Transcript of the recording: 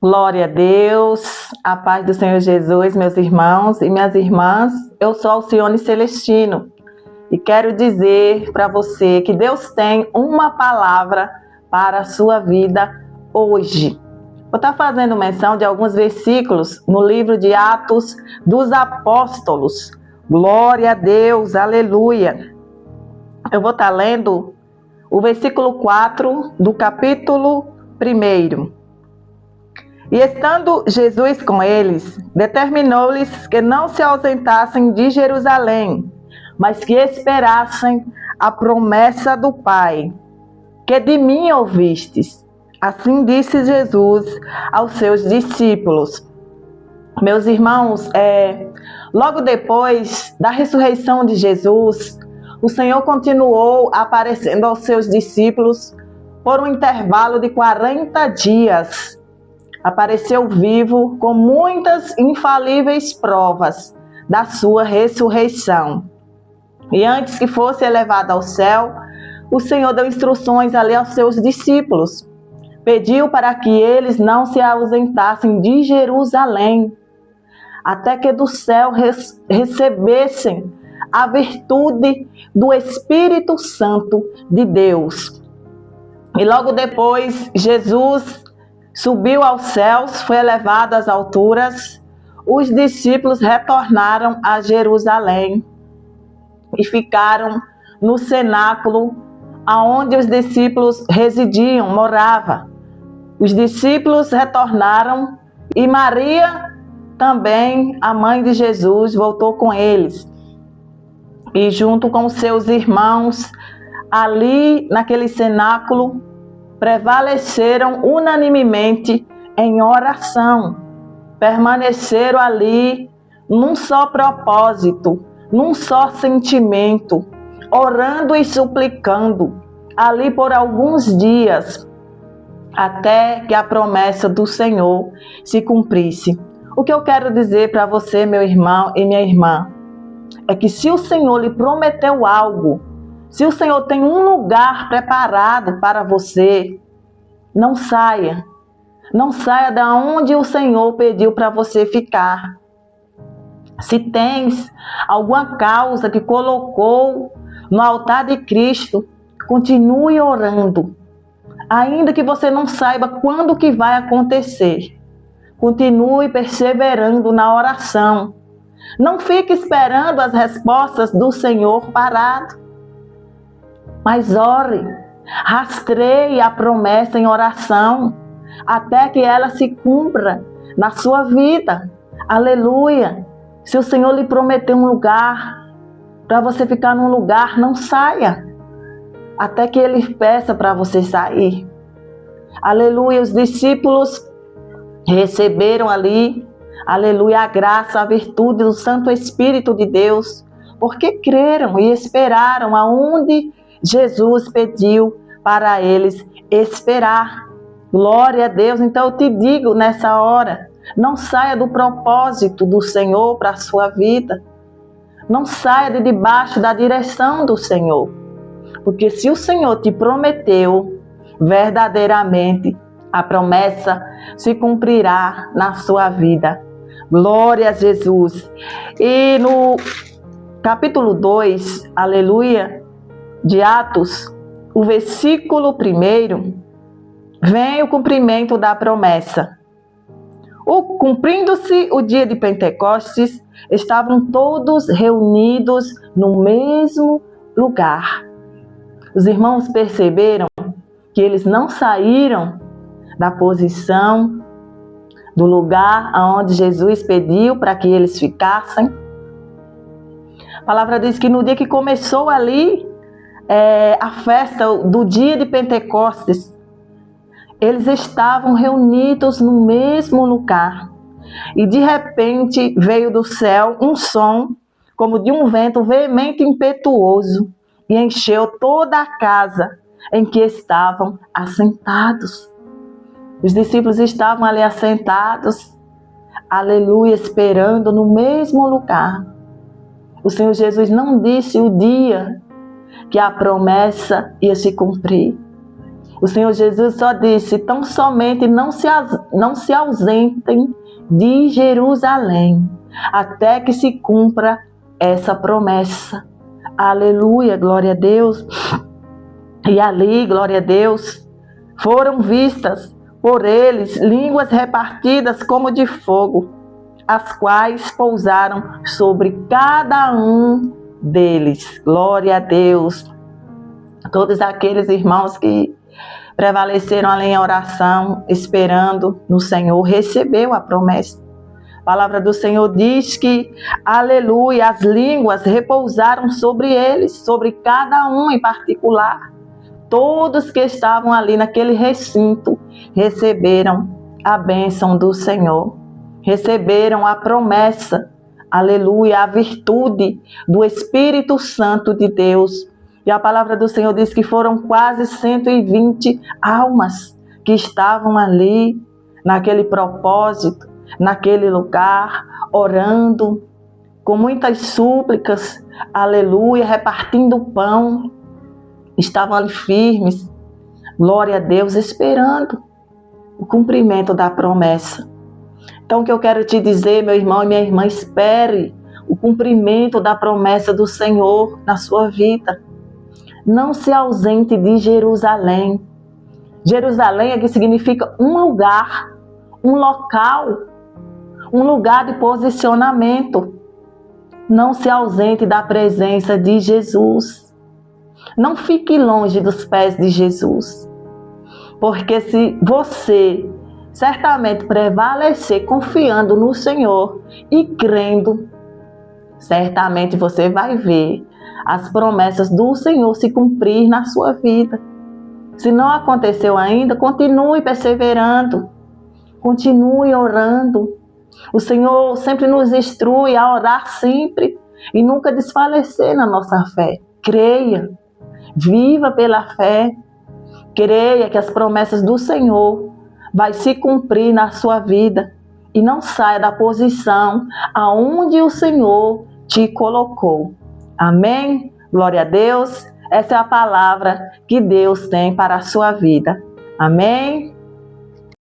Glória a Deus, a paz do Senhor Jesus, meus irmãos e minhas irmãs. Eu sou Alcione Celestino e quero dizer para você que Deus tem uma palavra para a sua vida hoje. Vou estar fazendo menção de alguns versículos no livro de Atos dos Apóstolos. Glória a Deus, aleluia. Eu vou estar lendo o versículo 4 do capítulo 1. E estando Jesus com eles, determinou-lhes que não se ausentassem de Jerusalém, mas que esperassem a promessa do Pai, que de mim ouvistes. Assim disse Jesus aos seus discípulos. Meus irmãos, logo depois da ressurreição de Jesus, o Senhor continuou aparecendo aos seus discípulos por um intervalo de 40 dias. Apareceu vivo com muitas infalíveis provas da sua ressurreição. E antes que fosse elevado ao céu, o Senhor deu instruções ali aos seus discípulos. Pediu para que eles não se ausentassem de Jerusalém, até que do céu recebessem a virtude do Espírito Santo de Deus. E logo depois, Jesus subiu aos céus, foi elevado às alturas. Os discípulos retornaram a Jerusalém e ficaram no cenáculo aonde os discípulos residiam, moravam. Os discípulos retornaram e Maria também, a mãe de Jesus, voltou com eles. E junto com seus irmãos, ali naquele cenáculo, prevaleceram unanimemente em oração. Permaneceram ali num só propósito, num só sentimento, orando e suplicando ali por alguns dias, até que a promessa do Senhor se cumprisse. O que eu quero dizer para você, meu irmão e minha irmã, é que se o Senhor lhe prometeu algo, se o Senhor tem um lugar preparado para você, não saia. Não saia de onde o Senhor pediu para você ficar. Se tens alguma causa que colocou no altar de Cristo, continue orando. Ainda que você não saiba quando que vai acontecer, continue perseverando na oração. Não fique esperando as respostas do Senhor parado. Mas ore, rastreie a promessa em oração, até que ela se cumpra na sua vida. Aleluia! Se o Senhor lhe prometeu um lugar, para você ficar num lugar, não saia, até que Ele peça para você sair. Aleluia! Os discípulos receberam ali, aleluia, a graça, a virtude do Santo Espírito de Deus, porque creram e esperaram aonde Jesus pediu para eles esperar. Glória a Deus. Então eu te digo nessa hora, não saia do propósito do Senhor para a sua vida. Não saia de debaixo da direção do Senhor. Porque se o Senhor te prometeu, verdadeiramente a promessa se cumprirá na sua vida. Glória a Jesus. E no capítulo 2, aleluia, de Atos, o versículo 1, vem o cumprimento da promessa. Cumprindo-se o dia de Pentecostes, estavam todos reunidos no mesmo lugar. Os irmãos perceberam que eles não saíram da posição, do lugar onde Jesus pediu para que eles ficassem. A palavra diz que no dia que começou ali, a festa do dia de Pentecostes, eles estavam reunidos no mesmo lugar. E de repente veio do céu um som, como de um vento veemente e impetuoso, e encheu toda a casa em que estavam assentados. Os discípulos estavam ali assentados, aleluia, esperando no mesmo lugar. O Senhor Jesus não disse o dia que a promessa ia se cumprir. O Senhor Jesus só disse: tão somente não se ausentem de Jerusalém, até que se cumpra essa promessa. Aleluia, glória a Deus. E ali, glória a Deus, foram vistas por eles línguas repartidas como de fogo, as quais pousaram sobre cada um deles. Glória a Deus. Todos aqueles irmãos que prevaleceram ali em oração, esperando no Senhor, recebeu a promessa. A palavra do Senhor diz que, aleluia, as línguas repousaram sobre eles, sobre cada um em particular. Todos que estavam ali naquele recinto receberam a bênção do Senhor, receberam a promessa, aleluia, a virtude do Espírito Santo de Deus. E a palavra do Senhor diz que foram quase 120 almas que estavam ali, naquele propósito, naquele lugar, orando, com muitas súplicas, aleluia, repartindo pão. Estavam ali firmes, glória a Deus, esperando o cumprimento da promessa. Então, o que eu quero te dizer, meu irmão e minha irmã, espere o cumprimento da promessa do Senhor na sua vida. Não se ausente de Jerusalém. Jerusalém aqui significa um lugar, um local, um lugar de posicionamento. Não se ausente da presença de Jesus. Não fique longe dos pés de Jesus. Porque se você certamente prevalecer confiando no Senhor e crendo, certamente você vai ver as promessas do Senhor se cumprir na sua vida. Se não aconteceu ainda, continue perseverando, continue orando. O Senhor sempre nos instrui a orar sempre e nunca desfalecer na nossa fé. Creia, viva pela fé, creia que as promessas do Senhor vai se cumprir na sua vida e não saia da posição aonde o Senhor te colocou. Amém? Glória a Deus. Essa é a palavra que Deus tem para a sua vida. Amém?